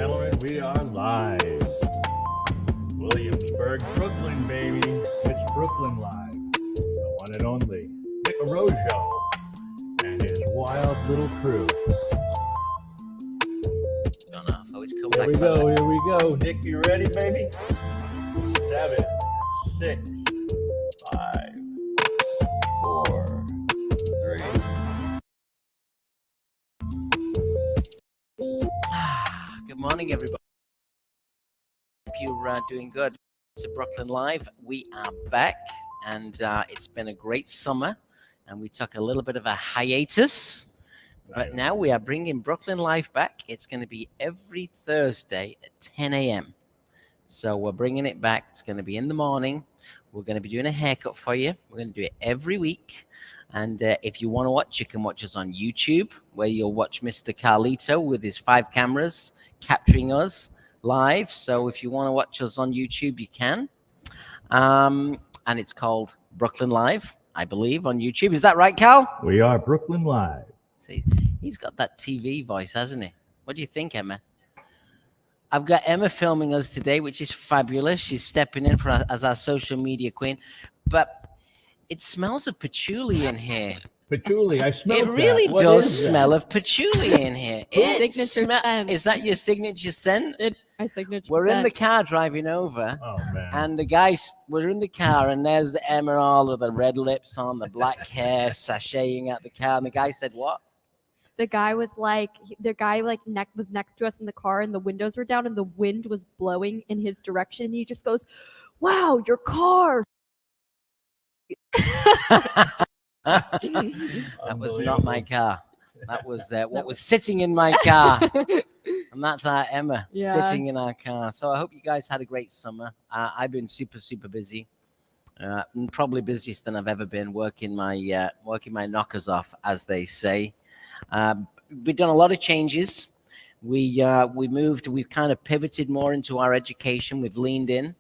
gentlemen, we are live. Williamsburg, Brooklyn, baby. It's Brooklyn Live. The one and only Nick Arrojo and his wild little crew. Here we go. Nick, you ready, baby? 7, 6, 5, 4, 3. Good morning, everybody. Hope you're doing good. It's Brooklyn Live. We are back, and it's been a great summer, and we took a little bit of a hiatus, but now we are bringing Brooklyn Live back. It's going to be every Thursday at 10 a.m. So we're bringing it back. It's going to be in the morning. We're going to be doing a haircut for you. We're going to do it every week. And if you want to watch, you can watch us on YouTube, where you'll watch Mr. Carlito with his 5 cameras capturing us live. So if you want to watch us on YouTube, you can. And it's called Brooklyn Live, I believe, on YouTube. Is that right, Cal? We are Brooklyn Live. See, he's got that TV voice, hasn't he? What do you think, Emma? I've got Emma filming us today, which is fabulous. She's stepping in as our social media queen. But it smells of patchouli in here. Patchouli, I smell it. It really does smell of patchouli in here. Is that your signature scent? My signature We're scent. in the car driving over. Oh, man. And the guys, we're in the car, and there's Emma all with the red lips on, the black hair, sashaying at the car. And the guy said, what? The guy was like, was next to us in the car, and the windows were down, and the wind was blowing in his direction. And he just goes, "Wow, your car!" That was not my car. That was what was sitting in my car. And that's our Emma sitting in our car. So I hope you guys had a great summer. I've been super, super busy. Probably busiest than I've ever been, working my knockers off, as they say. We've done a lot of changes. We've kind of pivoted more into our education. We've leaned in.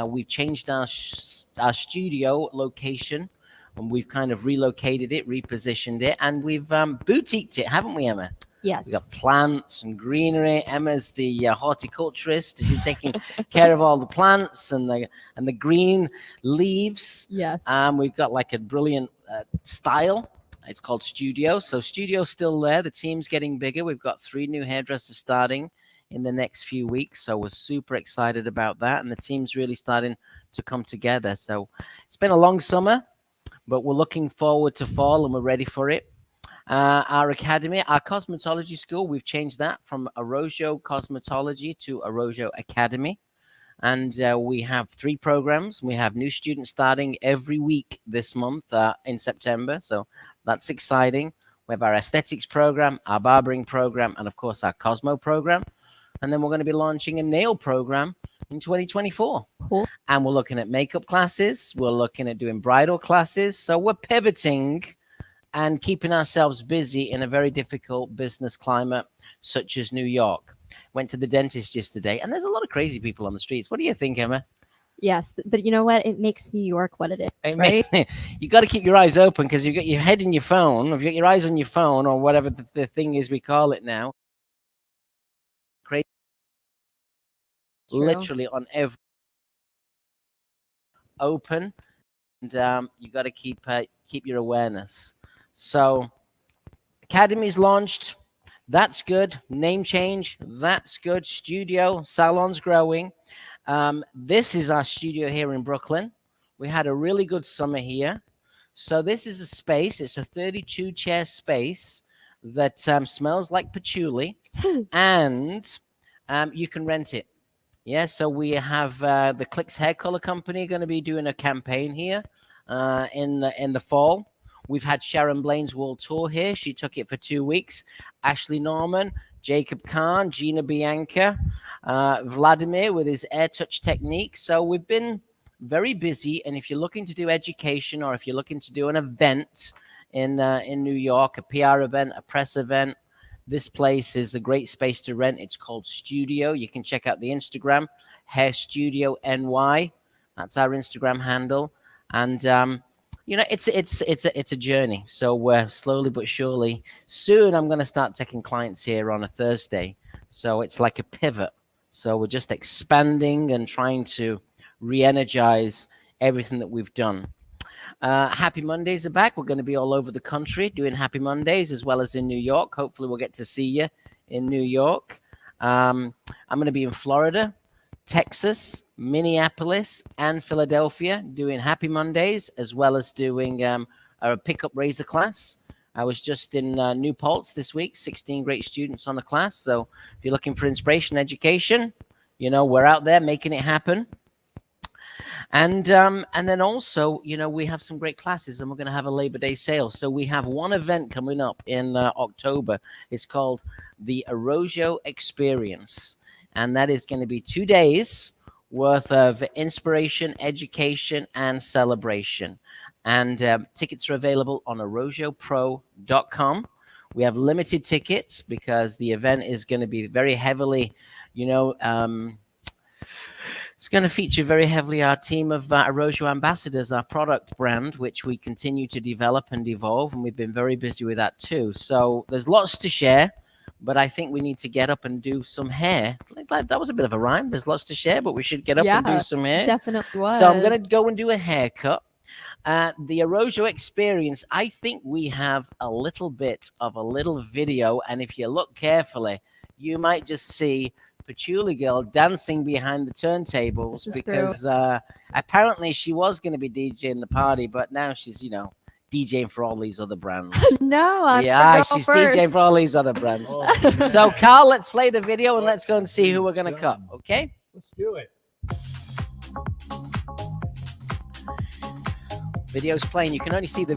We've changed our studio location, and we've kind of relocated it, repositioned it, and we've boutiqued it, haven't we, Emma? Yes. We've got plants and greenery. Emma's the horticulturist. She's taking care of all the plants and the green leaves. Yes. We've got like a brilliant style. It's called Studio. So Studio's still there. The team's getting bigger. We've got 3 new hairdressers starting in the next few weeks. So we're super excited about that. And the team's really starting to come together. So it's been a long summer, but we're looking forward to fall, and we're ready for it. Our academy, our cosmetology school, we've changed that from Arrojo Cosmetology to Arrojo Academy. And we have 3 programs. We have new students starting every week this month in September. So that's exciting. We have our aesthetics program, our barbering program, and of course our Cosmo program. And then we're going to be launching a nail program in 2024. Cool. And we're looking at makeup classes. We're looking at doing bridal classes. So we're pivoting and keeping ourselves busy in a very difficult business climate, such as New York. Went to the dentist yesterday, and there's a lot of crazy people on the streets. What do you think, Emma? Yes, but you know what? It makes New York what it is, right? You got to keep your eyes open, because you've got your head in your phone. If you got your eyes on your phone, or whatever the thing is we call it now, crazy. True. Literally on every open, and you got to keep your awareness. So, Academy's launched. That's good. Name change. That's good. Studio, salon's growing. This is our studio here in Brooklyn. We had a really good summer here. So this is a space. It's a 32-chair space that smells like patchouli, and you can rent it. Yeah, so we have the Clicks Hair Color Company going to be doing a campaign here in the fall. We've had Sharon Blaine's World Tour here. She took it for 2 weeks. Ashley Norman, Jacob Khan, Gina Bianca, Vladimir with his air touch technique. So we've been very busy. And if you're looking to do education, or if you're looking to do an event in New York, a PR event, a press event, this place is a great space to rent. It's called Studio. You can check out the Instagram, Hair Studio NY. That's our Instagram handle. And it's a journey. So slowly but surely, soon I'm going to start taking clients here on a Thursday So it's like a pivot. So we're just expanding and trying to re-energize everything that we've done. Happy Mondays are back. We're going to be all over the country doing Happy Mondays as well as in New York. Hopefully we'll get to see you in New York. I'm going to be in Florida, Texas, Minneapolis, and Philadelphia doing Happy Mondays, as well as doing a pickup razor class. I was just in New Paltz this week, 16 great students on the class. So if you're looking for inspiration, education, we're out there making it happen. And then also, we have some great classes, and we're going to have a Labor Day sale. So we have one event coming up in October. It's called the Arrojo Experience, and that is going to be 2 days worth of inspiration, education, and celebration. And tickets are available on arrojopro.com. We have limited tickets because the event is going to be very heavily, it's going to feature very heavily our team of Arrojo ambassadors, our product brand, which we continue to develop and evolve, and we've been very busy with that too. So there's lots to share, but I think we need to get up and do some hair. That was a bit of a rhyme. There's lots to share, but we should get up and do some hair. Definitely was. So I'm going to go and do a haircut. The Arrojo Experience, I think we have a little bit of a little video, and if you look carefully, you might just see Patchouli Girl dancing behind the turntables because apparently she was going to be DJing the party, but now she's, DJing for all these other brands. No, I'm she's DJing for all these other brands. Oh. So, Carl, let's play the video and let's go and see who we're going to cut, okay? Let's do it. Video's playing. You can only see the...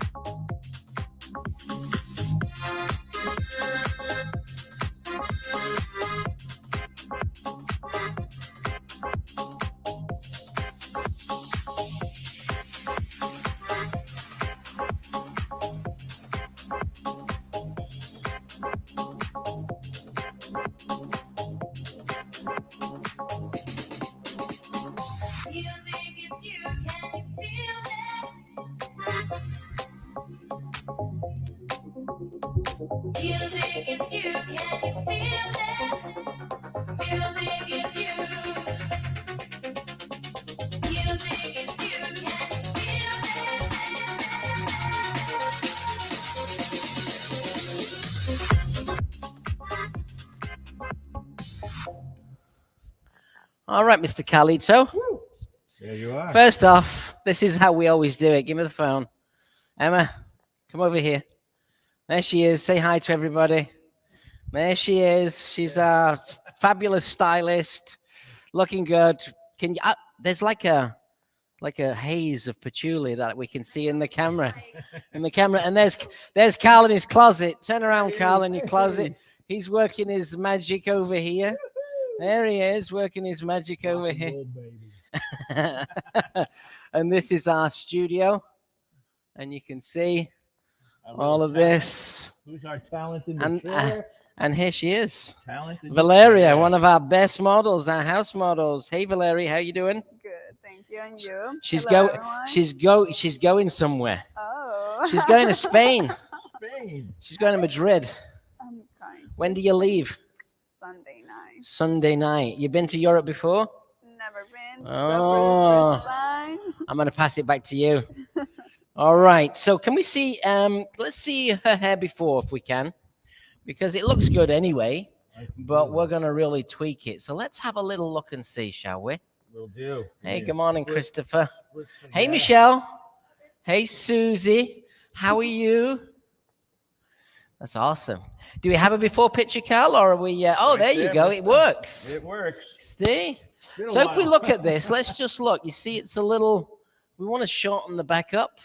All right, Mr. Carlito. There you are. First off, this is how we always do it. Give me the phone. Emma, come over here. There she is. Say hi to everybody. There she is. She's a fabulous stylist, looking good. Can you? There's like a haze of patchouli that we can see in the camera. And there's Carl in his closet. Turn around, Carl, in your closet. He's working his magic over here. There he is, working his magic over here. And this is our studio. And you can see all of this. Who's our talent in the chair? And here she is. Valeria, one of our best models, our house models. Hey, Valeria, how you doing? Good, thank you. And you? She's going somewhere. Oh. She's going to Spain. Spain. She's going to Madrid. I'm kind. When do you leave? Sunday night. Sunday night. You been to Europe before? Never been. Oh. I'm going to pass it back to you. All right. So can we see, let's see her hair before if we can, because it looks good anyway, but we're going to really tweak it. So let's have a little look and see, shall we? Will do. Hey, good morning, Christopher. Hey, Michelle. Hey, Susie. How are you? That's awesome. Do we have a before picture, Carl, or are we? Oh, there you go. It works. It works. See? So if we look at this, let's just look. You see, it's a little, we want to shorten the back up,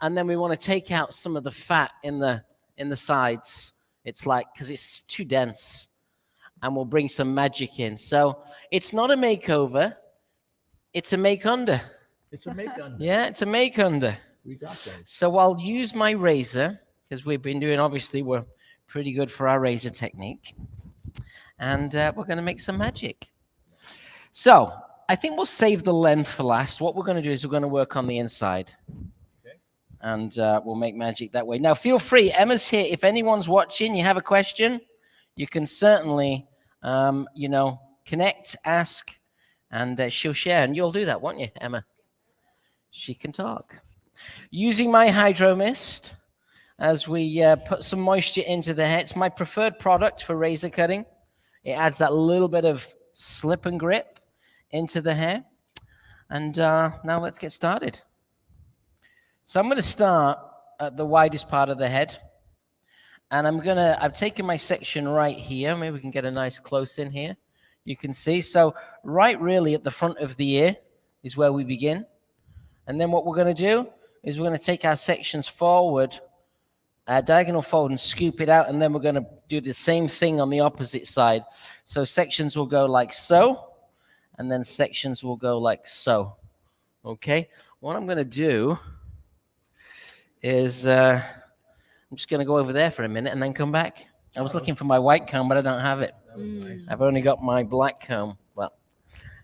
and then we want to take out some of the fat in the sides. It's like, because it's too dense, and we'll bring some magic in. So it's not a makeover. It's a make under. It's a make under. Yeah, it's a make under. We got that. So I'll use my razor, because we've been doing, obviously, we're pretty good for our razor technique. And we're going to make some magic. So I think we'll save the length for last. What we're going to do is we're going to work on the inside. Okay. And we'll make magic that way. Now, feel free. Emma's here. If anyone's watching, you have a question, you can certainly You know, connect, ask, and she'll share. And you'll do that, won't you, Emma? She can talk. Using my Hydro Mist as we put some moisture into the hair. It's my preferred product for razor cutting. It adds that little bit of slip and grip into the hair. And now let's get started. So I'm going to start at the widest part of the head. And I've taken my section right here. Maybe we can get a nice close in here. You can see. So right really at the front of the ear is where we begin. And then what we're going to do is we're going to take our sections forward, diagonal forward, and scoop it out. And then we're going to do the same thing on the opposite side. So sections will go like so, and then sections will go like so. Okay? What I'm going to do is I'm just going to go over there for a minute and then come back. I was looking for my white comb, but I don't have it. I've only got my black comb. Well,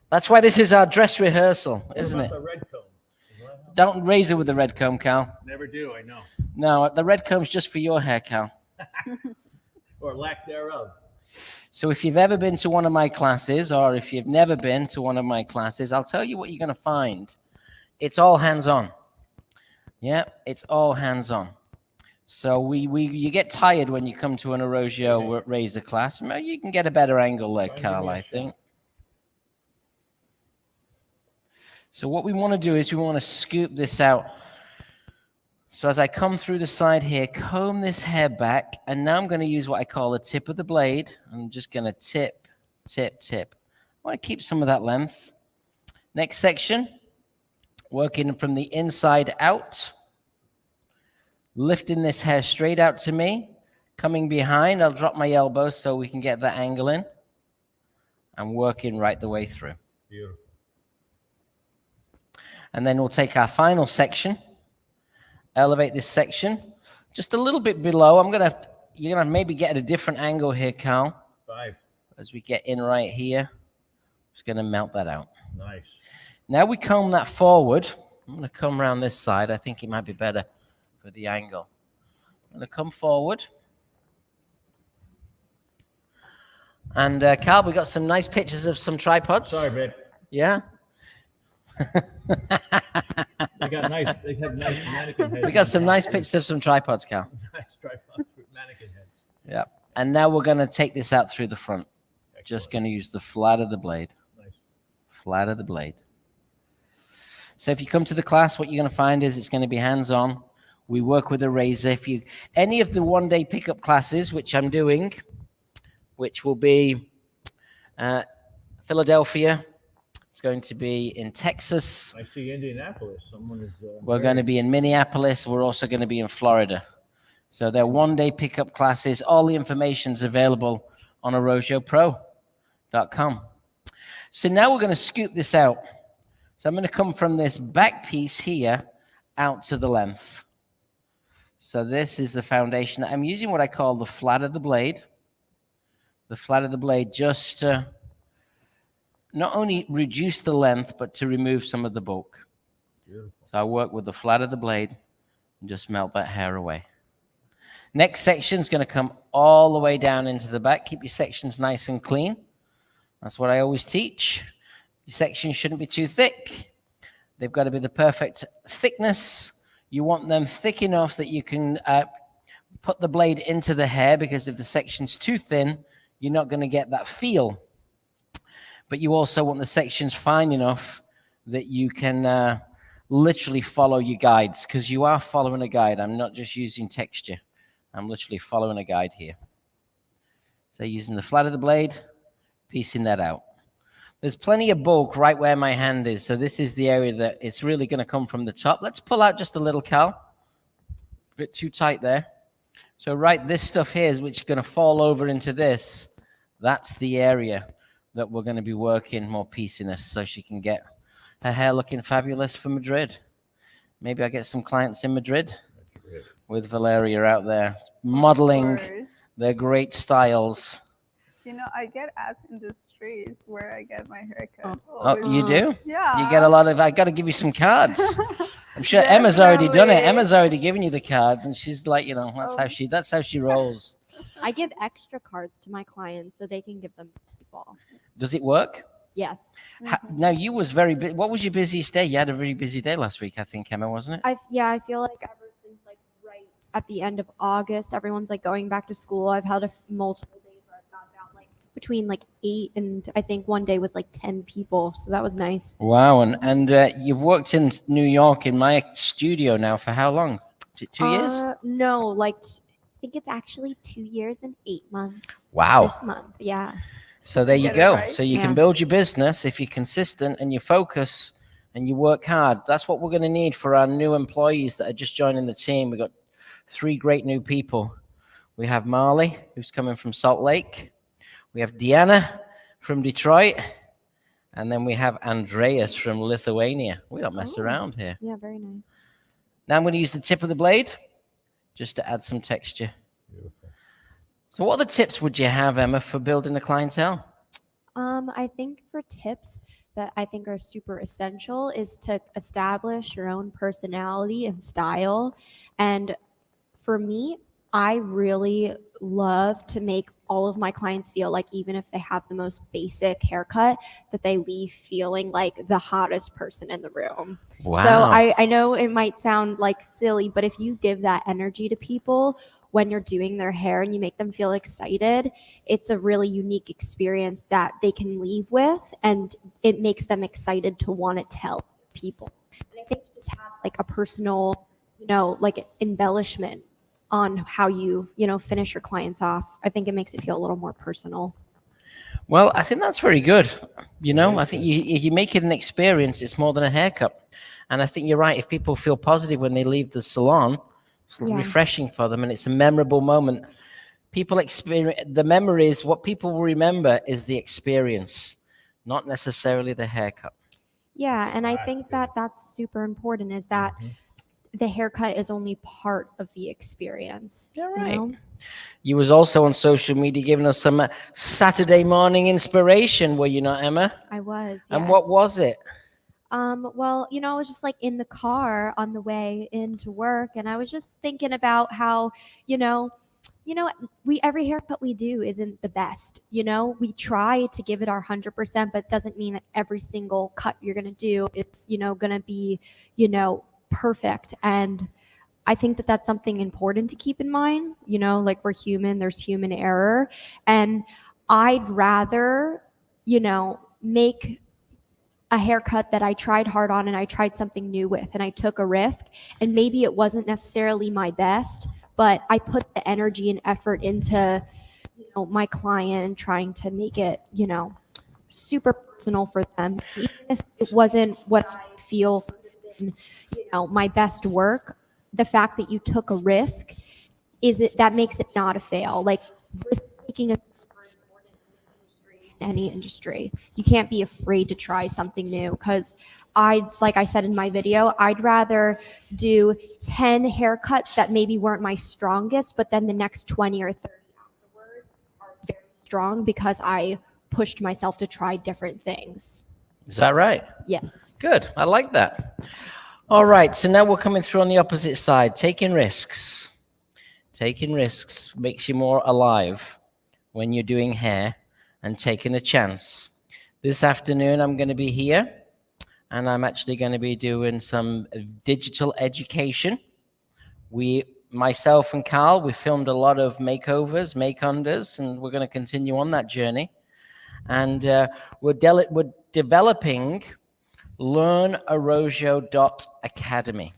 that's why this is our dress rehearsal, isn't it? The red comb. Don't razor with the red comb, Cal. Never do, I know. No, the red comb's just for your hair, Cal. Or lack thereof. So if you've ever been to one of my classes, or if you've never been to one of my classes, I'll tell you what you're going to find. It's all hands-on. Yeah, it's all hands-on. So you get tired when you come to an Arrojo razor class. You can get a better angle there, Carl, I think. So what we want to do is we want to scoop this out. So as I come through the side here, comb this hair back, and now I'm going to use what I call the tip of the blade. I'm just going to tip, tip, tip. I want to keep some of that length. Next section, working from the inside out. Lifting this hair straight out to me. Coming behind, I'll drop my elbows so we can get that angle in. I'm working right the way through. Beautiful. And then we'll take our final section. Elevate this section just a little bit below. You're gonna maybe get at a different angle here, Carl. 5. As we get in right here, just gonna melt that out. Nice. Now we comb that forward. I'm gonna come around this side. I think it might be better for the angle. I'm gonna come forward. And Carl, we got some nice pictures of some tripods. Sorry, babe. Yeah. They have nice mannequin heads. We got some nice pictures of some tripods, Carl. Nice tripods with mannequin heads. Yeah. And now we're going to take this out through the front. Excellent. Just going to use the flat of the blade. Nice. Flat of the blade. So if you come to the class, what you're going to find is it's going to be hands-on. We work with a razor. Any of the one-day pickup classes, which I'm doing, which will be Philadelphia, it's going to be in Texas. I see Indianapolis. Someone is. We're going to be in Minneapolis. We're also going to be in Florida. So they're one-day pickup classes. All the information's available on arrojopro.com. So now we're going to scoop this out. So I'm going to come from this back piece here out to the length. So this is the foundation. I'm using what I call the flat of the blade. The flat of the blade just to not only reduce the length, but to remove some of the bulk. Beautiful. So I work with the flat of the blade and just melt that hair away. Next section is going to come all the way down into the back. Keep your sections nice and clean. That's what I always teach. Your sections shouldn't be too thick. They've got to be the perfect thickness. You want them thick enough that you can put the blade into the hair, because if the section's too thin, you're not going to get that feel. But you also want the sections fine enough that you can literally follow your guides, because you are following a guide. I'm not just using texture. I'm literally following a guide here. So using the flat of the blade, piecing that out. There's plenty of bulk right where my hand is. So this is the area that it's really going to come from the top. Let's pull out just a little, Cal. A bit too tight there. So right, this stuff here is which is going to fall over into this. That's the area that we're going to be working more pieciness so she can get her hair looking fabulous for Madrid. Maybe I get some clients in Madrid with Valeria out there modeling their great styles. You know, I get asked in the streets where I get my haircut. Oh, you do? Yeah. You get a lot of, I got to give you some cards. I'm sure Emma's already done it. Emma's already given you the cards, and she's like, you know, that's how she rolls. I give extra cards to my clients so they can give them to people. Does it work? Yes. Now, you was very busy. What was your busiest day? You had a very busy day last week, I think, Emma, wasn't it? I feel like ever since like right at the end of August, everyone's like going back to school. I've had multiple days where I've got about like between like 8 and I think one day was like 10 people. So that was nice. Wow. And you've worked in New York in my studio now for how long? Is it 2 years? No, like I think it's actually 2 years and 8 months. Wow. This month, yeah. So there you Get it go. right. So you can Yeah. build your business if you're consistent and you focus and you work hard. That's what we're going to need for our new employees that are just joining the team. We've got 3 great new people. We have Marley, who's coming from Salt Lake. We have Deanna from Detroit. And then we have Andreas from Lithuania. We don't mess around here. Yeah, very nice. Now I'm going to use the tip of the blade just to add some texture. Beautiful. So what other tips would you have, Emma, for building a clientele? I think for tips that I think are super essential is to establish your own personality and style. And for me, I really love to make all of my clients feel like even if they have the most basic haircut, that they leave feeling like the hottest person in the room. Wow. So I know it might sound like silly, but if you give that energy to people when you're doing their hair and you make them feel excited, it's a really unique experience that they can leave with, and it makes them excited to want to tell people. And I think just have like a personal, like embellishment on how you finish your clients off. I think it makes it feel a little more personal. Well, I think that's very good. I think you make it an experience. It's more than a haircut. And I think you're right. If people feel positive when they leave the salon, it's refreshing for them and it's a memorable moment. People experience the memories. What people will remember is the experience, not necessarily the haircut. Yeah, and I think that that's super important, is that the haircut is only part of the experience. You're right. You know? You was also on social media giving us some Saturday morning inspiration, were you not, Emma? I was. And what yes. was it? Well, I was just like in the car on the way into work, and I was just thinking about how, every haircut we do isn't the best. We try to give it our 100%, but it doesn't mean that every single cut you're gonna do is, gonna be, perfect. And I think that that's something important to keep in mind. Like we're human, there's human error, and I'd rather, make a haircut that I tried hard on and I tried something new with and I took a risk, and maybe it wasn't necessarily my best, but I put the energy and effort into my client and trying to make it super personal for them, even if it wasn't what I feel been, my best work. The fact that you took a risk that makes it not a fail. Like risk taking is super important in any industry. You can't be afraid to try something new, because like I said in my video, I'd rather do 10 haircuts that maybe weren't my strongest, but then the next 20 or 30 afterwards are very strong because I pushed myself to try different things. Is that right? Yes. Good. I like that. All right. So now we're coming through on the opposite side. Taking risks. Taking risks makes you more alive when you're doing hair and taking a chance. This afternoon, I'm going to be here, and I'm actually going to be doing some digital education. Myself and Carl, we filmed a lot of makeovers, make-unders, and we're going to continue on that journey. And we're developing learnarrojo.academy.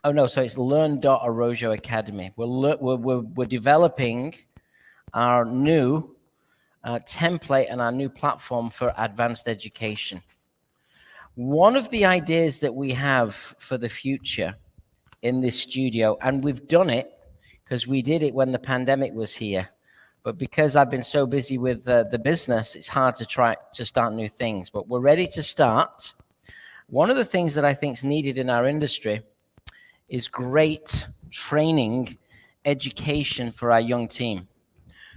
Oh, no, so it's learn.arrojo academy. We're developing our new template and our new platform for advanced education. One of the ideas that we have for the future in this studio, and we've done it because we did it when the pandemic was here, but because I've been so busy with the business, it's hard to try to start new things, but we're ready to start. One of the things that I think is needed in our industry is great training, education for our young team.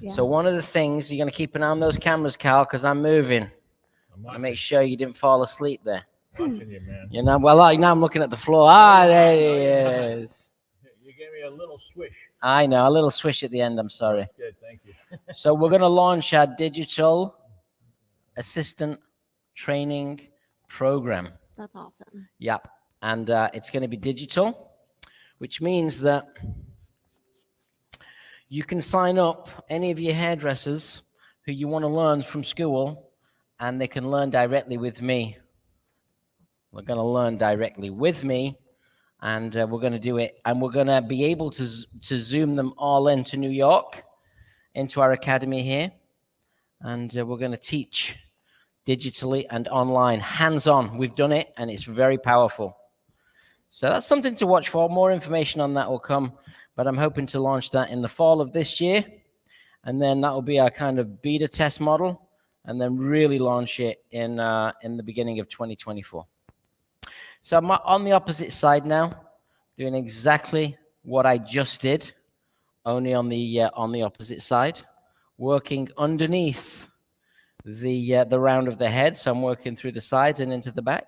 Yeah. So one of the things, you're going to keep an eye on those cameras, Carl, because I'm moving. I make sure you didn't fall asleep there. Watching you, man. Well, now I'm looking at the floor. There he is. You gave me me a little swish. I know, a little swish at the end. I'm sorry. Good, thank you. So we're going to launch our digital assistant training program. That's awesome. Yeah, and it's going to be digital, which means that you can sign up any of your hairdressers who you want to learn from school, and they can learn directly with me. We're going to learn directly with me, and we're going to do it, and we're going to be able to Zoom them all into New York, into our academy here, and we're going to teach digitally and online, hands-on. We've done it, and it's very powerful. So that's something to watch for. More information on that will come, but I'm hoping to launch that in the fall of this year, and then that will be our kind of beta test model, and then really launch it in the beginning of 2024. So I'm on the opposite side now, doing exactly what I just did, only on the opposite side, working underneath the round of the head. So I'm working through the sides and into the back.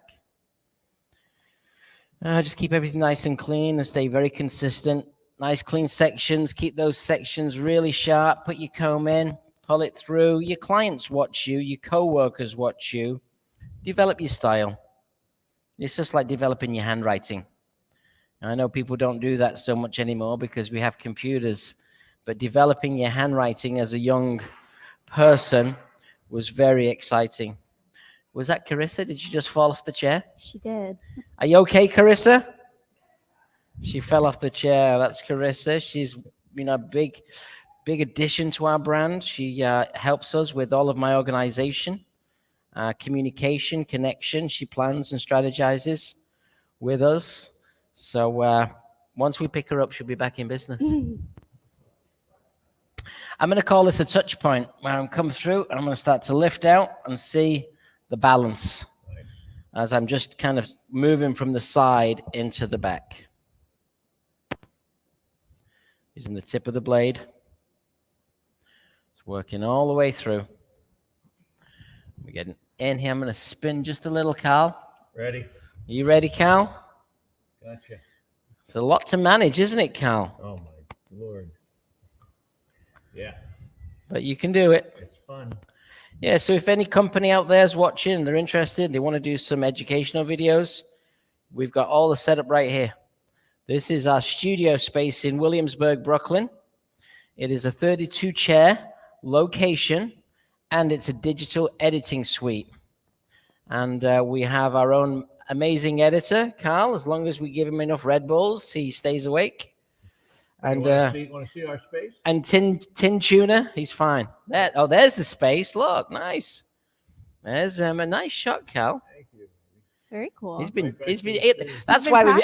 Just keep everything nice and clean and stay very consistent. Nice clean sections. Keep those sections really sharp. Put your comb in, pull it through. Your clients watch you. Your co-workers watch you. Develop your style. It's just like developing your handwriting. I know people don't do that so much anymore because we have computers, but developing your handwriting as a young person was very exciting. Was that Carissa? Did you just fall off the chair? She did. Are you okay, Carissa? She fell off the chair. That's Carissa. She's, a big addition to our brand. She helps us with all of my organization, communication, connection. She plans and strategizes with us. So once we pick her up, she'll be back in business. I'm going to call this a touch point where I'm coming through and I'm going to start to lift out and see the balance as I'm just kind of moving from the side into the back. Using the tip of the blade. It's working all the way through. We're getting in here. I'm going to spin just a little, Carl. Ready? Are you ready, Carl? Gotcha. It's a lot to manage, isn't it, Carl? Oh, my Lord. Yeah. But you can do it. It's fun. Yeah, so if any company out there is watching and they're interested, they want to do some educational videos, we've got all the setup right here. This is our studio space in Williamsburg, Brooklyn. It is a 32-chair location, and it's a digital editing suite. And we have our own amazing editor, Carl. As long as we give him enough Red Bulls, he stays awake. And want to see our space? And Tin Tuna, he's fine. There's the space. Look, nice. There's a nice shot, Cal. Thank you. Very cool. He's been. That's been why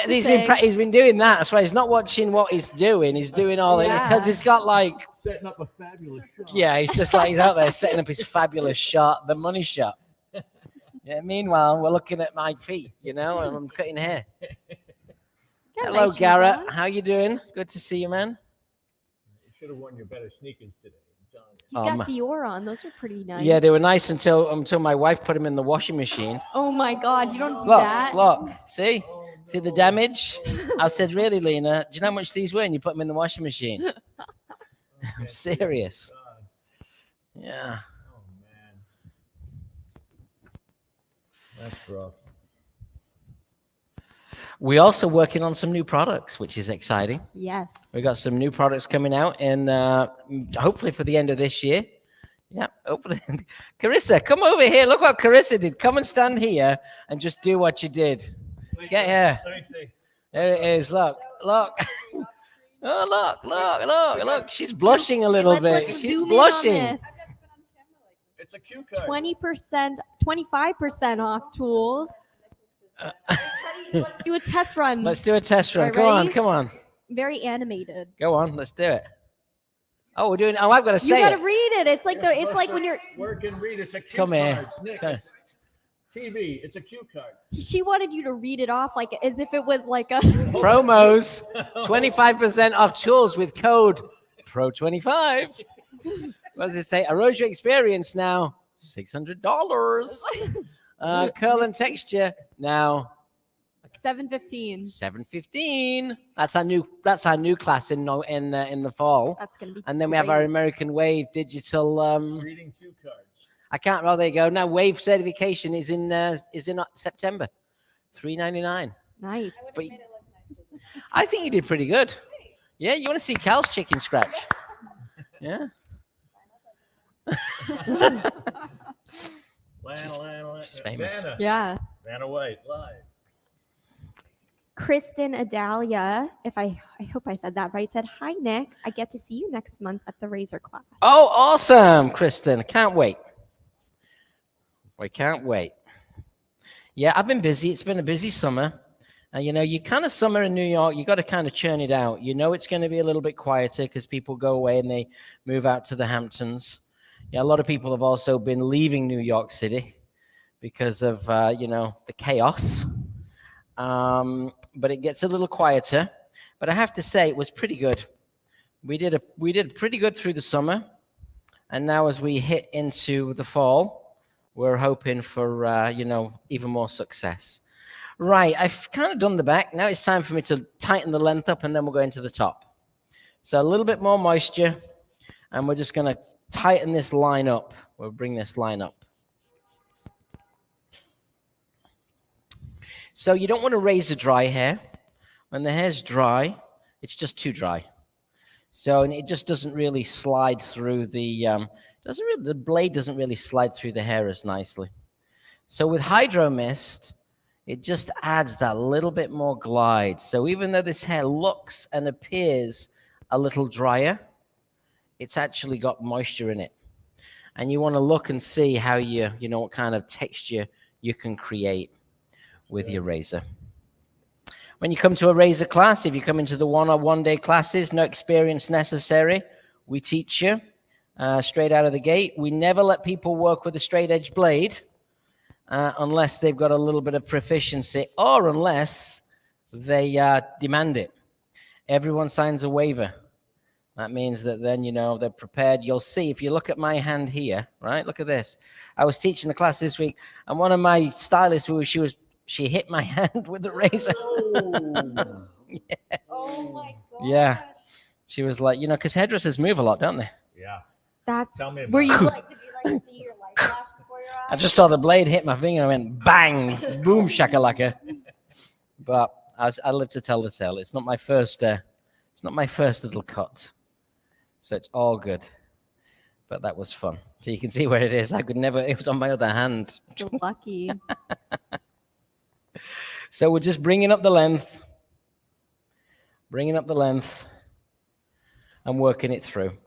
he's been doing that. That's why he's not watching what he's doing. He's doing all it because he's got like setting up a fabulous shot. Yeah, he's just like he's out there setting up his fabulous shot, the money shot. Yeah. Meanwhile, we're looking at my feet, and I'm cutting hair. Hello, nice Garrett. on. How you doing? Good to see you, man. You should have worn your better sneakers today. He's got Dior on. Those are pretty nice. Yeah, they were nice until my wife put them in the washing machine. Oh my God, you don't do that. Look. See? See the damage? I said, really, Lena? Do you know how much these were? And you put them in the washing machine. I'm serious. Yeah. Oh, man. That's rough. We're also working on some new products, which is exciting. Yes. We got some new products coming out, and hopefully for the end of this year. Yeah, hopefully. Carissa, come over here. Look what Carissa did. Come and stand here and just do what you did. Get here. Let me see. There it is. Look. Oh, look. She's blushing a little bit. She's blushing. It's a cue card. 20%, 25% off tools. Let's do a test run. Let's do a test run. Right, Come on. Very animated. Go on. Let's do it. Oh, we're doing. Oh, I've got to You say gotta it. read it. It's like it's like when you're. Work and read. It's a cue Come here. card. Nick, Come. TV. It's a cue card. She wanted you to read it off like as if it was like a. Promos. 25% off tools with code PRO25. What does it say? Arrojo experience now $600. Curl and texture now 7:15. 7:15. That's our new class in the fall. That's gonna be. And then we have our great. American Wave digital. Reading cue cards. I can't. Oh, there you go. Now Wave certification is in September. $3.99. Nice. But I think you did pretty good. Yeah, you want to see Cal's chicken scratch? Yeah. She's famous. Vanna. Yeah. Vanna White, live. Kristen Adalia, if I hope I said that right, said, "Hi Nick, I get to see you next month at the Razor class." Oh, awesome, Kristen. Can't wait. We can't wait. Yeah, I've been busy. It's been a busy summer. You kind of summer in New York, you got to kind of churn it out. You know it's going to be a little bit quieter because people go away and they move out to the Hamptons. Yeah, a lot of people have also been leaving New York City because of, the chaos. But it gets a little quieter. But I have to say, it was pretty good. We did pretty good through the summer. And now as we hit into the fall, we're hoping for, even more success. Right, I've kind of done the back. Now it's time for me to tighten the length up, and then we'll go into the top. So a little bit more moisture, and we're just going to tighten this line up. We'll bring this line up. So you don't want to razor dry hair. When the hair's dry, it's just too dry. So and it just doesn't really slide through the blade doesn't really slide through the hair as nicely. So with Hydro Mist, it just adds that little bit more glide. So even though this hair looks and appears a little drier, it's actually got moisture in it. And you want to look and see how what kind of texture you can create with your razor. When you come to a razor class, if you come into the one-day classes, no experience necessary. We teach you straight out of the gate. We never let people work with a straight edge blade unless they've got a little bit of proficiency or unless they demand it. Everyone signs a waiver. That means that then, they're prepared. You'll see, if you look at my hand here, right? Look at this. I was teaching the class this week, and one of my stylists, she hit my hand with the razor. Oh, Yeah. Oh my god. Yeah. She was like, because hairdressers move a lot, don't they? yeah. That's. Tell me about Were you it. like? Did you like see your light flash before your I eyes? just saw the blade hit my finger and I went bang, boom, shakalaka. But I live to tell the tale. It's not my first little cut. So it's all good. But that was fun. So you can see where it is. It was on my other hand. You're lucky. So we're just bringing up the length and working it through.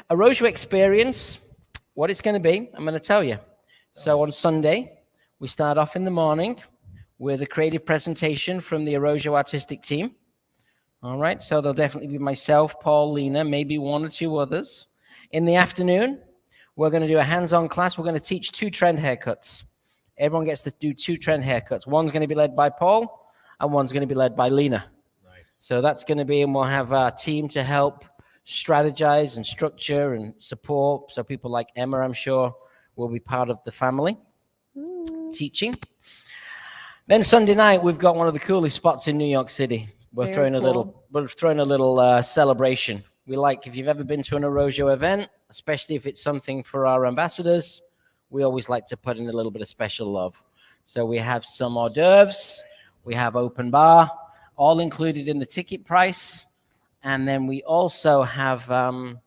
Arrojo experience, what it's going to be, I'm going to tell you. So on Sunday, we start off in the morning with a creative presentation from the Arrojo artistic team. All right, so there'll definitely be myself, Paul, Lena, maybe one or two others. In the afternoon, we're going to do a hands-on class. We're going to teach 2 trend haircuts. Everyone gets to do 2 trend haircuts. One's going to be led by Paul, and one's going to be led by Lena. Right. So that's going to be, and we'll have our team to help strategize and structure and support. So people like Emma, I'm sure, will be part of the family teaching. Then Sunday night, we've got one of the coolest spots in New York City. We're throwing a little celebration. We like, if you've ever been to an Arrojo event, especially if it's something for our ambassadors, we always like to put in a little bit of special love. So we have some hors d'oeuvres, we have open bar, all included in the ticket price. And then we also have Emma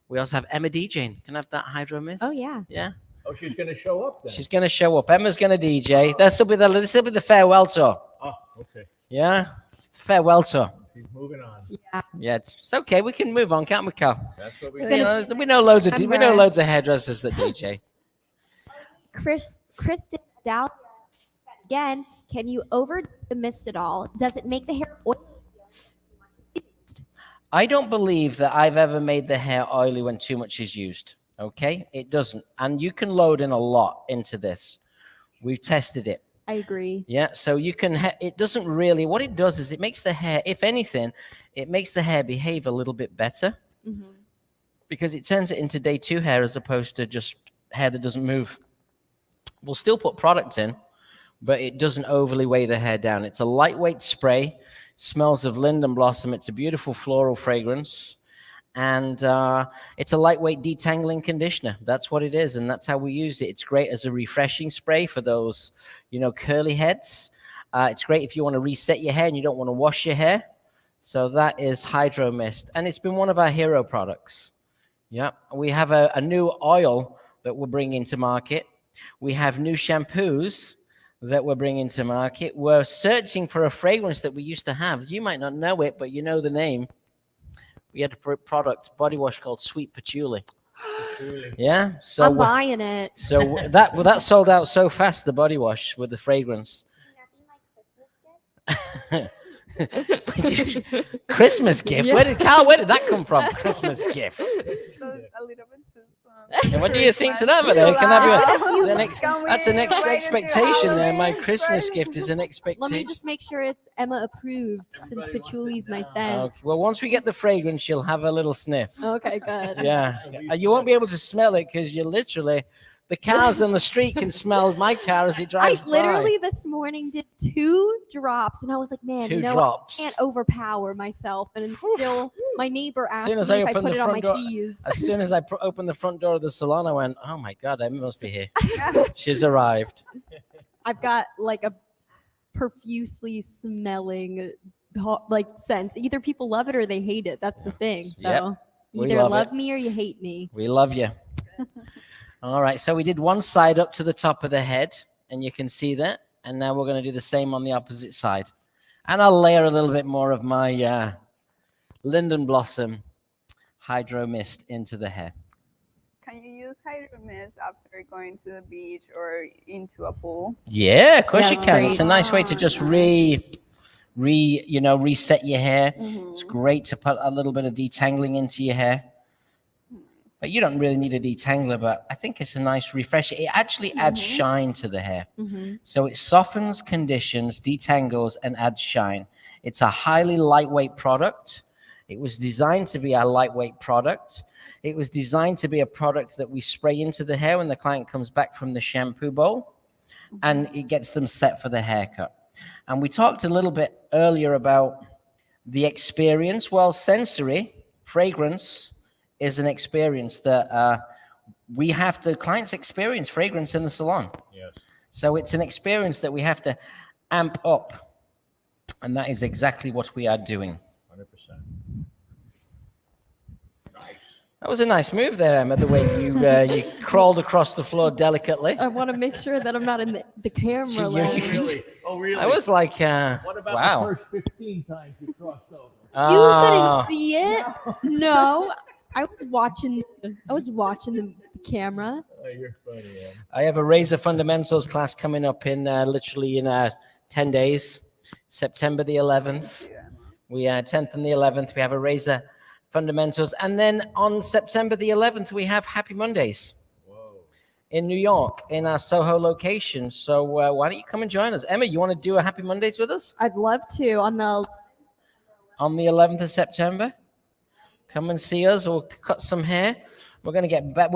DJing. Can I have that Hydro Mist? Oh yeah. Yeah. Oh, she's going to show up then. She's going to show up. Emma's going to DJ. This will be the farewell tour. Oh, okay. Yeah. It's the farewell tour. She's moving on. Yeah, it's okay. We can move on, can't we, Cal? That's what we It's do. gonna- We know loads of hairdressers that DJ. Kristen Dowd again. Can you overdo the mist at all? Does it make the hair oily? I don't believe that I've ever made the hair oily when too much is used. Okay, it doesn't, and you can load in a lot into this. We've tested it. I agree. Yeah, so you can. It doesn't really. What it does is it makes the hair, if anything, it makes the hair behave a little bit better because it turns it into day 2 hair as opposed to just hair that doesn't move. We'll still put product in. but it doesn't overly weigh the hair down. It's a lightweight spray, smells of linden blossom. It's a beautiful floral fragrance. And it's a lightweight detangling conditioner. That's what it is, and that's how we use it. It's great as a refreshing spray for those, curly heads. It's great if you want to reset your hair and you don't want to wash your hair. So that is Hydro Mist, and it's been one of our hero products. Yeah, we have a new oil that we're bringing to market. We have new shampoos that we're bringing to market. We're searching for a fragrance that we used to have. You might not know it, but you know the name. We had a product, body wash called Sweet Patchouli. Yeah, so I'm buying it. So that sold out so fast, the body wash with the fragrance. Christmas gift? Yeah. Where did that come from? Christmas gift. So it's a little bit too And what do you think to that? There, can that's an expectation there. My Christmas gift is an expectation. Let me just make sure it's Emma approved, since patchouli's my scent. Okay. Well, once we get the fragrance, you'll have a little sniff. Okay, good. Yeah, you won't be able to smell it because you're literally. The cars on the street can smell my car as it drives I literally this morning did 2 drops, and I was like, man, 2 I drops. can't overpower myself. And still, my neighbor asked me As if I I opened put the it on my front door, keys. as soon as I opened the front door of the salon, I went, "Oh my God, Emma must be here. She's arrived." I've got like a profusely smelling scent. Either people love it or they hate it. That's the thing. So Yep. We either love love it. me or you hate me. We love you. All right, so we did one side up to the top of the head, and you can see that. And now we're going to do the same on the opposite side. And I'll layer a little bit more of my linden blossom hydro mist into the hair. Can you use hydro mist after going to the beach or into a pool? Yeah, of course Yeah, you that's can. great. It's a nice way to just reset your hair. Mhm. It's great to put a little bit of detangling into your hair. But you don't really need a detangler, but I think it's a nice refresher. It actually adds shine to the hair. So it softens, conditions, detangles, and adds shine. It's a highly lightweight product. It was designed to be a lightweight product. It was designed to be a product that we spray into the hair when the client comes back from the shampoo bowl, and it gets them set for the haircut. And we talked a little bit earlier about the experience. Well, sensory, fragrance, is an experience that clients experience fragrance in the salon. Yes. So it's an experience that we have to amp up. And that is exactly what we are doing. 100%. Nice. That was a nice move there, Emma, the way you crawled across the floor delicately. I want to make sure that I'm not in the camera lens. Really? Oh, really? I was like, What about wow. the first 15 times you crossed over? You Ah. couldn't see it. No. I was watching the camera. Oh, you're funny, man. I have a Razor Fundamentals class coming up in literally in 10 days, September the 11th. We 10th and the 11th, we have a Razor Fundamentals. And then on September the 11th, we have Happy Mondays in New York in our Soho location. So why don't you come and join us? Emma, you want to do a Happy Mondays with us? I'd love to on the 11th of September. Come and see us. We'll cut some hair. We're going to get back.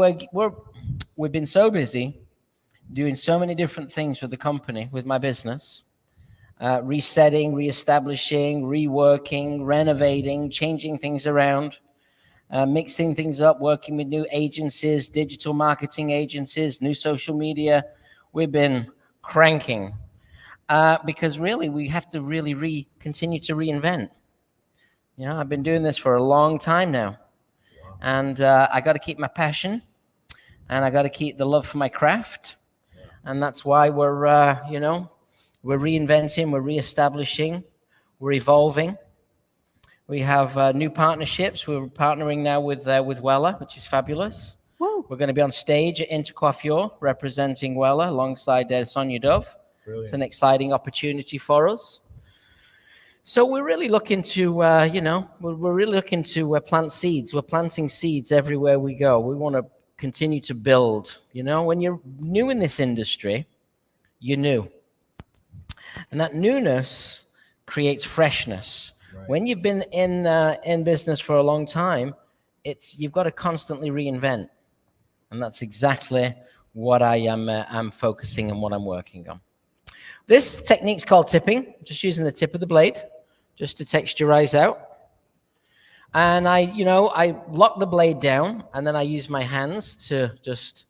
We've been so busy doing so many different things with the company, with my business, resetting, reestablishing, reworking, renovating, changing things around, mixing things up, working with new agencies, digital marketing agencies, new social media. We've been cranking because really we have to really continue to reinvent. I've been doing this for a long time now, and I got to keep my passion, and I got to keep the love for my craft, and that's why we're reinventing, we're reestablishing, we're evolving. We have new partnerships. We're partnering now with Wella, which is fabulous. Whoa. We're going to be on stage at Intercoiffure representing Wella alongside Sonia Dove. Brilliant. It's an exciting opportunity for us. So we're really looking to, we're really looking to plant seeds. We're planting seeds everywhere we go. We want to continue to build. When you're new in this industry, you're new. And that newness creates freshness. Right. When you've been in business for a long time, you've got to constantly reinvent. And that's exactly what I'm focusing and what I'm working on. This technique's called tipping, just using the tip of the blade, just to texturize out. And I lock the blade down, and then I use my hands to just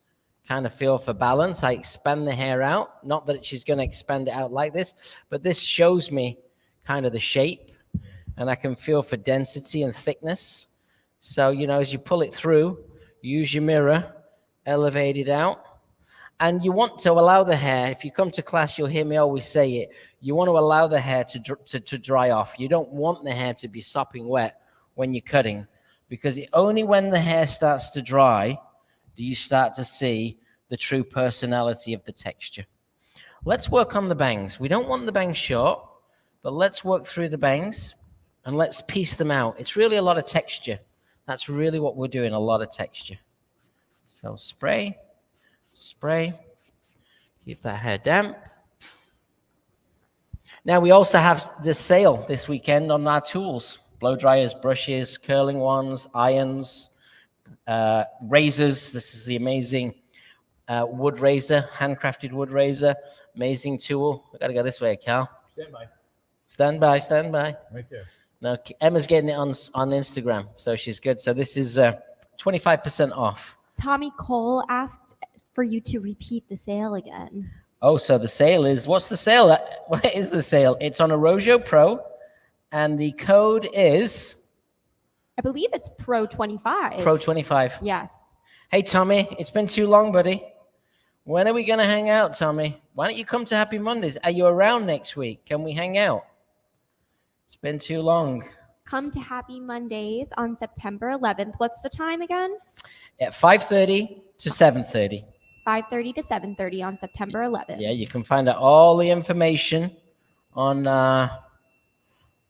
kind of feel for balance. I expand the hair out, not that she's going to expand it out like this, but this shows me kind of the shape, and I can feel for density and thickness. So, as you pull it through, use your mirror, elevate it out. And you want to allow the hair, if you come to class, you'll hear me always say it, you want to allow the hair to dry off. You don't want the hair to be sopping wet when you're cutting, because only when the hair starts to dry do you start to see the true personality of the texture. Let's work on the bangs. We don't want the bangs short, but let's work through the bangs and let's piece them out. It's really a lot of texture. That's really what we're doing, a lot of texture. So spray. Keep that hair damp. Now we also have the sale this weekend on our tools: blow dryers, brushes, curling ones, irons, razors. This is the amazing wood razor, handcrafted wood razor, amazing tool. I gotta go this way, Cal. Stand by. Right there. Now Emma's getting it on Instagram, so she's good. So this is 25% off. Tommy Cole asked for you to repeat the sale again. Oh, so the sale is, what's the sale? What is the sale? It's on Arrojo Pro, and the code is? I believe it's Pro 25. Pro 25. Yes. Hey, Tommy, it's been too long, buddy. When are we going to hang out, Tommy? Why don't you come to Happy Mondays? Are you around next week? Can we hang out? It's been too long. Come to Happy Mondays on September 11th. What's the time again? At 5:30 to 7:30. 5:30 to 7:30 on September 11th. Yeah, you can find out all the information on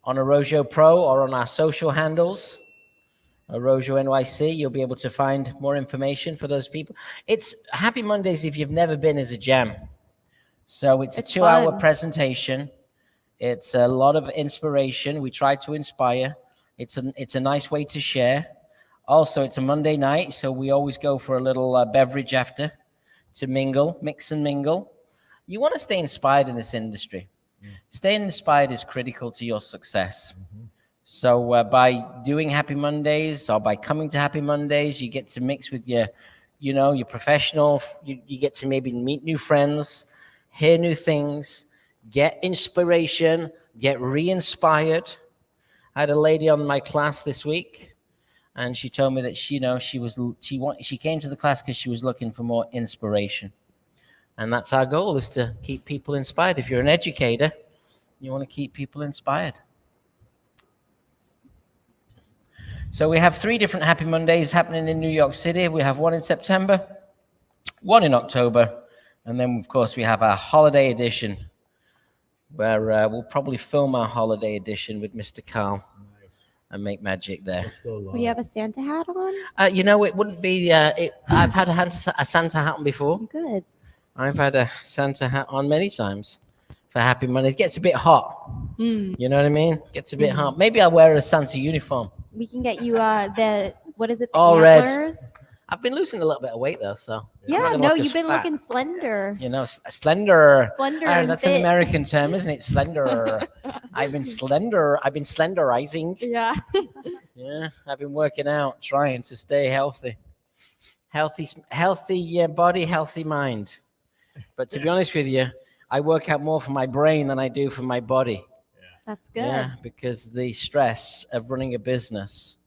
Arrojo Pro or on our social handles, Arrojo NYC. You'll be able to find more information for those people. It's Happy Mondays, if you've never been, is a jam. So it's a 2-hour presentation. It's a lot of inspiration. We try to inspire. It's a nice way to share. Also, it's a Monday night, so we always go for a little beverage after to mix and mingle. You want to stay inspired in this industry. Staying inspired is critical to your success. So by doing Happy Mondays or by coming to Happy Mondays, you get to mix with your professional. You get to maybe meet new friends, hear new things, get inspiration, get re-inspired. I had a lady on my class this week, and she told me that she came to the class because she was looking for more inspiration. And that's our goal, is to keep people inspired. If you're an educator, you want to keep people inspired. So we have 3 different Happy Mondays happening in New York City. We have one in September, one in October, and then, of course, we have our holiday edition, where we'll probably film our holiday edition with Mr. Carl and make magic there. Will you have a Santa hat on? It wouldn't be. I've had a Santa hat on before. Good. I've had a Santa hat on many times for Happy Mondays. It gets a bit hot. You know what I mean? It gets a bit hot. Maybe I'll wear a Santa uniform. We can get you what is it? The All antlers? red. I've been losing a little bit of weight though, so Yeah, no, you've been looking slender. Slender. Slender. That's an American term, isn't it? Slender. I've been slender. I've been slenderizing. Yeah. Yeah, I've been working out, trying to stay healthy. Healthy body, healthy mind. But to be honest with you, I work out more for my brain than I do for my body. That's good. Yeah, because the stress of running a business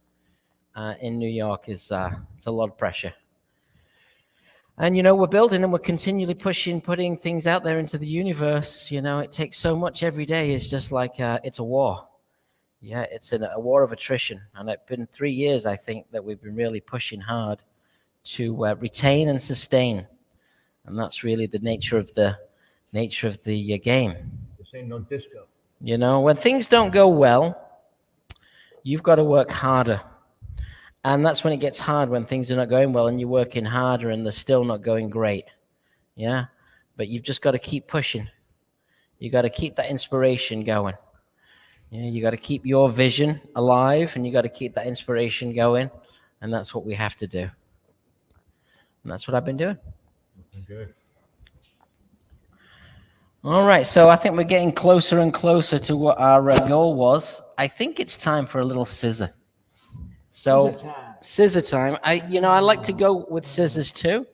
in New York is it's a lot of pressure. And, we're building and we're continually putting things out there into the universe. It takes so much every day. It's just like it's a war. Yeah, it's a war of attrition. And it's been 3 years, I think, that we've been really pushing hard to retain and sustain. And that's really the nature of the game. This ain't no disco. When things don't go well, you've got to work harder. And that's when it gets hard, when things are not going well and you're working harder and they're still not going great. Yeah. But you've just got to keep pushing. You got to keep that inspiration going. Yeah. You got to keep your vision alive and you got to keep that inspiration going. And that's what we have to do. And that's what I've been doing. Good. All right, so I think we're getting closer and closer to what our goal was. I think it's time for a little scissor. So, scissor time. I like to go with scissors too.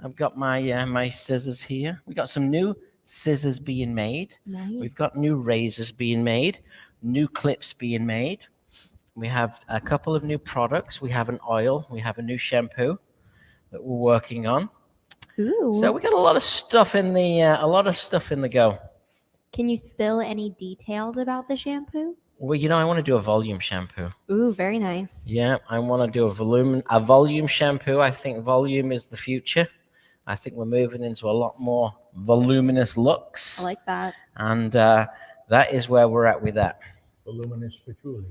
I've got my scissors here. We got some new scissors being made. Nice. We've got new razors being made, new clips being made. We have a couple of new products. We have an oil. We have a new shampoo that we're working on. Ooh. So we got a lot of stuff in the go. Can you spill any details about the shampoo? Well, I want to do a volume shampoo. Ooh, very nice. Yeah, I want to do a volume shampoo. I think volume is the future. I think we're moving into a lot more voluminous looks. I like that. And that is where we're at with that. Voluminous patchouli.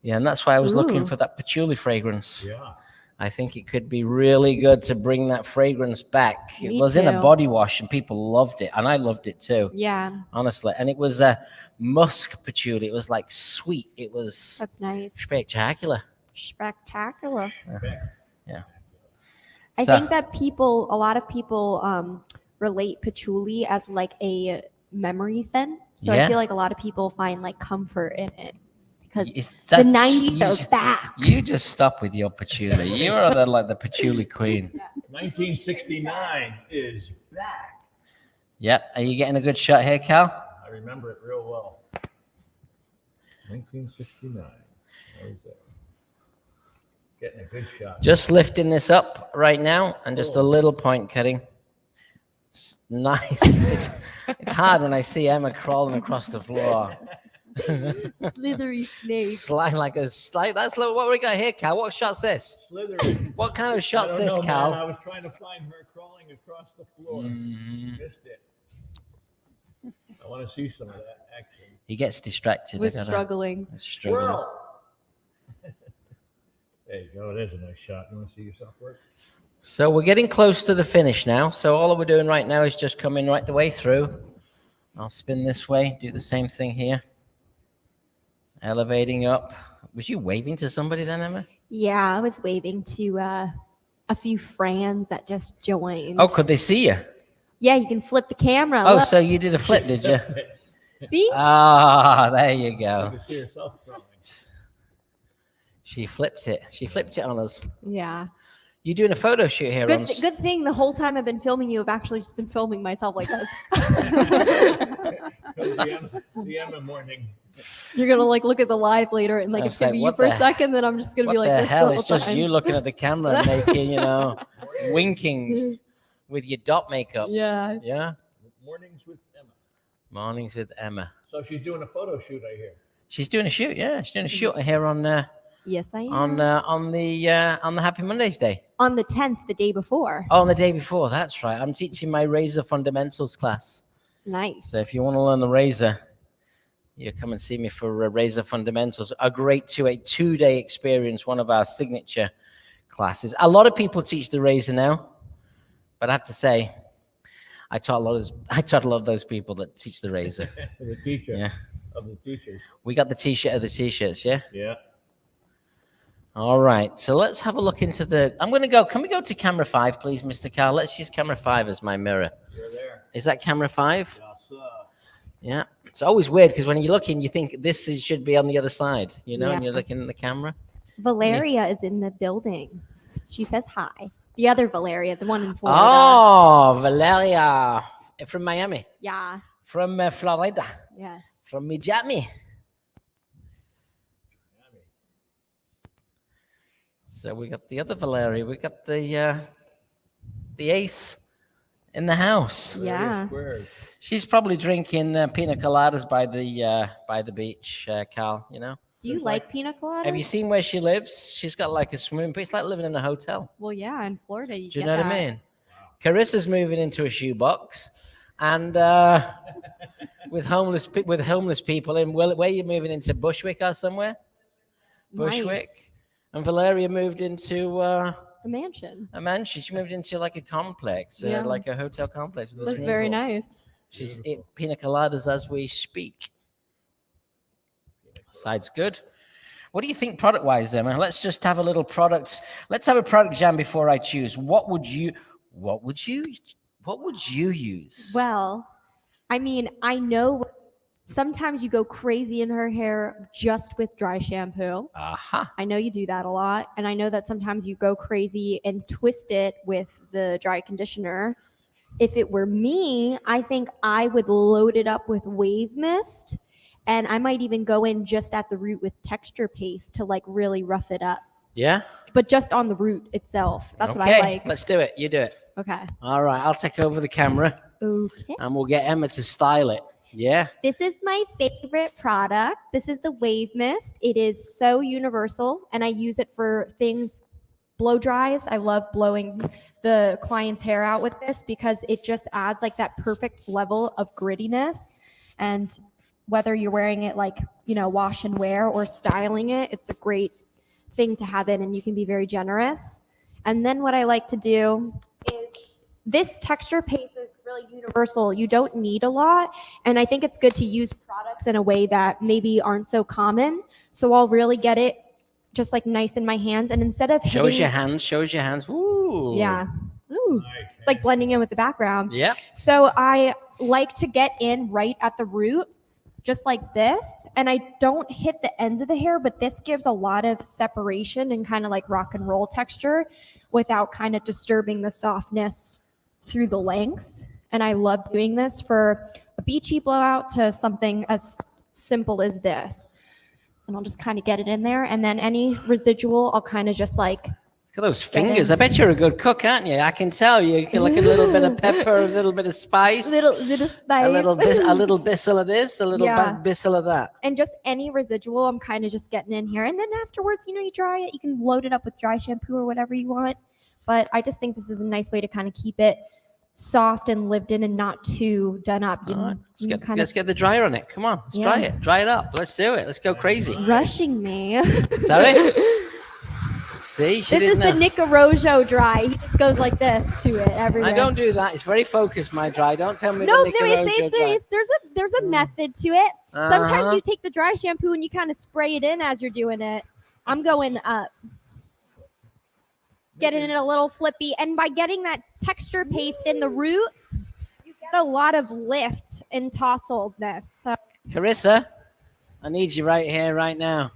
Yeah, and that's why I was looking Ooh. for that patchouli fragrance. Yeah. I think it could be really good to bring that fragrance back. It Me was in a too. body wash and people loved it, and I loved it too. Yeah, Honestly, and it was a musk patchouli. It was like sweet. It was that's nice. spectacular. Spectacular. Yeah. I So- think that a lot of people relate patchouli as like a memory scent. So Yeah. I feel like a lot of people find like comfort in it because Is the that- 90s you- are back. You just stop with your patchouli. You are the patchouli queen. 1969 is back. Yep. Are you getting a good shot here, Cal? I remember it real well. 1969. What is it? Getting a good shot. Just lifting this up right now and just a Cool. little point cutting. Nice. It's hard when I see Emma crawling across the floor. Slithery snake. Slide like a slide. That's what we got here, Cal. What shot's this? Slithering. What kind of I shot's don't this, know, Cal? man. I was trying to find her crawling across the floor. Mhm. Missed it. I want to see some of that action. He gets distracted. We're I gotta- struggling. I struggle. Squirrel. There you go. There's a nice shot. You want to see yourself work? So we're getting close to the finish now. So all we're doing right now is just coming right the way through. I'll spin this way, do the same thing here. Elevating up. Was you waving to somebody then, Emma? Yeah, I was waving to a few friends that just joined. Oh, could they see you? Yeah, you can flip the camera. Oh, Look. so you did a flip, did you? See? Ah, there you You go. can see yourself crawling. She flipped it. She flipped it on us. Yeah. You doing a photo shoot here, Good, on good thing the whole time I've been filming you, I've actually just been filming myself like this. The Emma morning. You're gonna like look at the live later and like I it's was gonna like, be you what for the- a second, then I'm just gonna be What like the this hell? the It's whole just time. you looking at the camera and making, winking with your dot makeup. Yeah. Yeah. Mornings with Emma. Mornings with Emma. So she's doing a photo shoot, I hear. She's doing a shoot. Yeah, she's doing a shoot here on Yes, I am. on the Happy Mondays Day. On the 10th, the day before. Oh, on the day before. That's right. I'm teaching my Razor Fundamentals class. Nice. So if you want to learn the Razor, you come and see me for Razor Fundamentals. A two-day experience. One of our signature classes. A lot of people teach the Razor now, but I have to say, I taught a lot of those people that teach the Razor. The teacher Yeah. of the teachers. We got the T-shirt of the T-shirts. Yeah. Yeah. All right, so let's have a look into can we go to camera 5, please, Mr. Carl? Let's use camera 5 as my mirror. You're there. Is that camera 5? Yes, sir. Yeah. It's always weird because when you're looking, you think should be on the other side, and Yeah. you're looking at the camera. Valeria is in the building. She says hi. The other Valeria, the one in Florida. Oh, Valeria from Miami, Yeah. from Florida, Yes. from Miami. So we got the other Valeria. We got the ace in the house. Yeah. Squared. She's probably drinking pina coladas by the beach, Carl. Do you There's like like- pina colada? Have you seen where she lives? She's got like a swimming pool. It's like living in a hotel. Well, yeah, in Florida, Do you know what that. I mean? Carissa's moving into a shoebox, and with homeless people in. Where are you moving into? Bushwick or somewhere? Bushwick. Nice. And Valeria moved into A mansion. a mansion. She moved into like a complex, Yeah. like a hotel complex. with a That's swimming very pool. nice. She's eating pina coladas as we speak. Side's good. What do you think product-wise, Emma? Let's just have a little product. Let's have a product jam before I choose. What would you use? Well, I mean, I know sometimes you go crazy in her hair just with dry shampoo. Aha. I know you do that a lot. And I know that sometimes you go crazy and twist it with the dry conditioner. If it were me, I think I would load it up with wave mist. And I might even go in just at the root with texture paste to like really rough it up. Yeah. But just on the root itself. That's what Okay, I like. let's do it. You do it. Okay. All right, I'll take over the camera Okay. and we'll get Emma to style it. Yeah. This is my favorite product. This is the Wave Mist. It is so universal, and I use it for things, blow dries. I love blowing the client's hair out with this because it just adds like that perfect level of grittiness. And whether you're wearing it like, you know, wash and wear or styling it, it's a great thing to have in, and you can be very generous. And then what I like to do is this texture paste is really universal. You don't need a lot. And I think it's good to use products in a way that maybe aren't so common. So I'll really get it just like nice in my hands. And instead of Show us hitting, your hands. Show us your hands. Ooh. yeah. Ooh. Nice. It's like blending in with the background. Yeah. So I like to get in right at the root, just like this. And I don't hit the ends of the hair, but this gives a lot of separation and kind of like rock and roll texture without kind of disturbing the softness through the length. And I love doing this for a beachy blowout to something as simple as this. And I'll just kind of get it in there. And then any residual, I'll kind of just like, Look at those fingers. I bet you're a good cook, aren't you? I can tell you. Can like a little bit of pepper, a little bit of spice, little spice. a little bissel of this, a little Yeah. bissel of that. And just any residual, I'm kind of just getting in here. And then afterwards, you know, you dry it. You can load it up with dry shampoo or whatever you want. But I just think this is a nice way to kind of keep it soft and lived in and not too done up. You All right. you Let's get the dryer on it. Come on. Let's dry Yeah. it. Dry it up. Let's do it. Let's go crazy. rushing me. Sorry? See? She This is didn't the know. Nick Arrojo dry. He just goes like this to it everywhere. I don't do that. It's very focused, my dry. Don't tell me No, the Nick Arrojo dry. there's a method to it. Sometimes Uh-huh. you take the dry shampoo and you kind of spray it in as you're doing it. I'm going up. Getting it a little flippy. And by getting that texture paste in the root, you get a lot of lift and tousledness. Carissa, I need you right here, right now.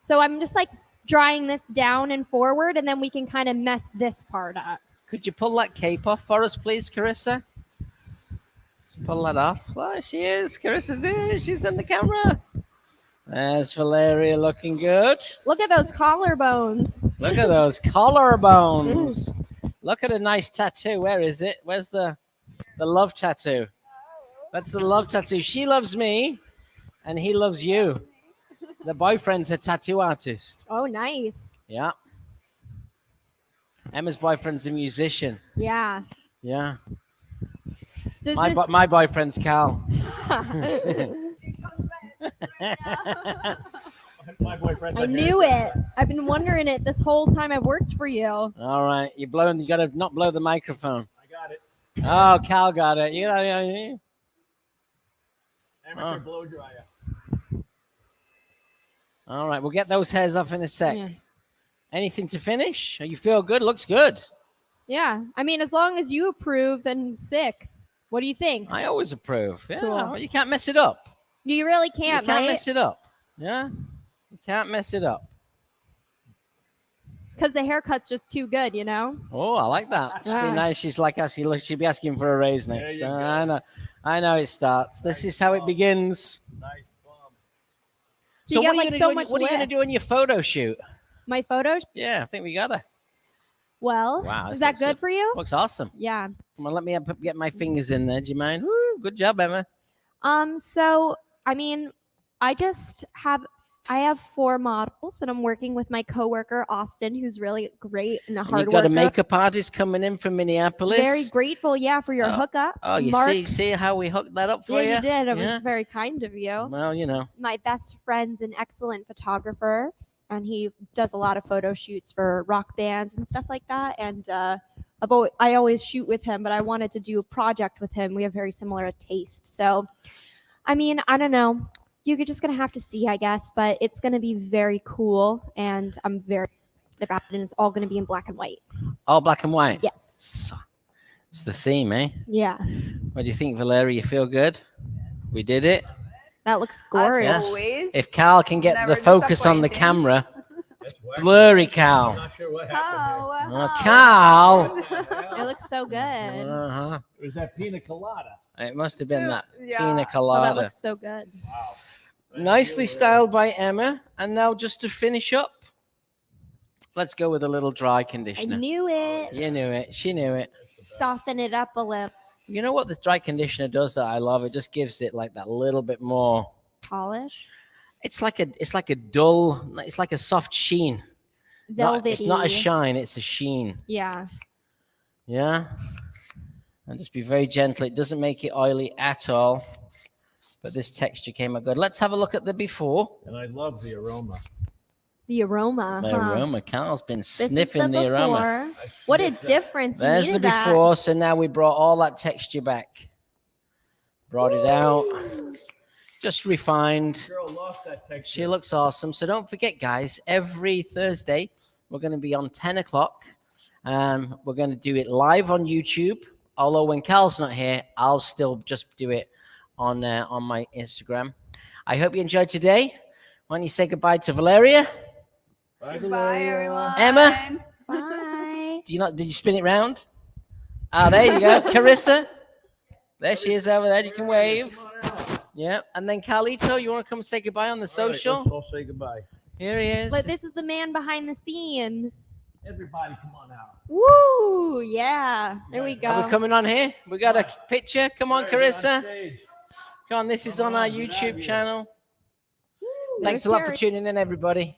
So I'm just like drying this down and forward, and then we can kind of mess this part up. Could you pull that cape off for us, please, Carissa? Let's pull that off. Well, she is. Carissa's here. She's in the camera. There's Valeria looking good. Look at those collarbones. Look at those collarbones. Look at a nice tattoo. Where is it? Where's the love tattoo? That's the love tattoo. She loves me, and he loves you. The boyfriend's a tattoo artist. Oh, nice. Yeah. Emma's boyfriend's a musician. Yeah. Yeah. Does My boyfriend's Cal. My boyfriend. I knew it. I've been wondering it this whole time I've worked for you. All right, you gotta not blow the microphone. I got it. Oh, Cal got it. Amateur blow dryer. All right, we'll get those hairs off in a sec. Yeah. Anything to finish? You feel good? Looks good. Yeah. I mean, as long as you approve, then sick. What do you think? I always approve. Yeah, Cool. well, you can't mess it up. You really You can't, can't right? mess it up. Yeah, you can't mess it up. Because the haircut's just too good, you know? Oh, I like that. She'd Yeah. be nice. She's like us. She'd be asking for a raise There next. you go. I know. I know it starts. This is how it begins. Nice bum. So you get, what are like, you gonna so do? much What are you gonna lift. do on your photo shoot? My photos? Yeah, I think we gotta. Well, Wow, is this that looks good for you? Looks awesome. Yeah. Come on, let me get my fingers in there. Do you mind? Woo, good job, Emma. So, I mean, I have 4 models, and I'm working with my coworker, Austin, who's really great and a And hard you've got a worker. makeup artist coming in from Minneapolis. Very grateful, yeah, for your Oh, hookup. Oh, you Mark. see how we hooked that up for Yeah, you did. It Yeah. was very kind of you. Well, you know. My best friend's an excellent photographer, and he does a lot of photo shoots for rock bands and stuff like that. And I always shoot with him, but I wanted to do a project with him. We have very similar taste. So, I mean, I don't know. You're just gonna have to see, I guess, but it's gonna be very cool, and I'm very excited about it. And it's all gonna be in black and white. All black and white. Yes. So, It's the theme, eh? Yeah, What do you think, Valeria? You feel good? We did it. that looks As gorgeous. always. If Cal can get Never the focus on the disappointing. camera, That's wacky. blurry I'm Cal. not sure what How? happened Oh, Cal. It looks so good. Uh-huh. there. It was that pina colada. It must have been that Yeah. pina Oh, that colada. looks so good. Wow. Thank Nicely you, styled by Emma. And now just to finish up, let's go with a little dry I conditioner. knew it. You knew it. She knew it. Soften it up a little. You know what the dry conditioner does that I love? It just gives it like that little bit more. Polish. It's like a dull. It's like a soft sheen. Velvety. It's not a shine. It's a sheen. Yeah. Yeah. And just be very gentle. It doesn't make it oily at all. But this texture came out good. Let's have a look at the before. And I love the aroma. The aroma. The huh? aroma. Carl's been This is sniffing the aroma. before. What a sniffed that. difference. You There's the needed that. before. So now we brought all that texture back. Brought it out. Just refined. Girl lost that texture. She looks awesome. So don't forget, guys, every Thursday, we're going to be on 10 o'clock. We're going to do it live on YouTube. Although when Cal's not here, I'll still just do it on my Instagram. I hope you enjoyed today. Why don't you say goodbye to Valeria? Bye, Goodbye, Valeria. everyone. Emma? Bye. Did you spin it round? Ah, there you go. Carissa? There she is over there. You can wave. Come on out. Yeah. And then Carlito, you want to come say goodbye on the All right, social? let's all say goodbye. Here he is. But this is the man behind the scene. Everybody, come on out. Woo! Yeah. There we Are we go. coming on here? We got a picture. Come on, All right, you're Carissa. stage. Come on, this is Come on our on, get out YouTube here. channel. There's Thanks a lot for Terry. tuning in, everybody. It's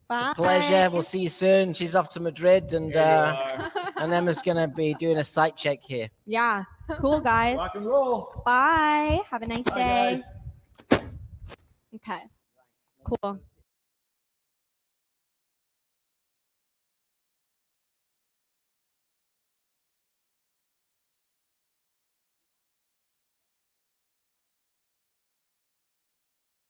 Bye. a pleasure. We'll see you soon. She's off to Madrid, and Here you are. Emma's gonna be doing a site check here. Yeah. Cool, guys. Rock and roll. Bye. Have a nice Bye, day. guys. Okay. Cool.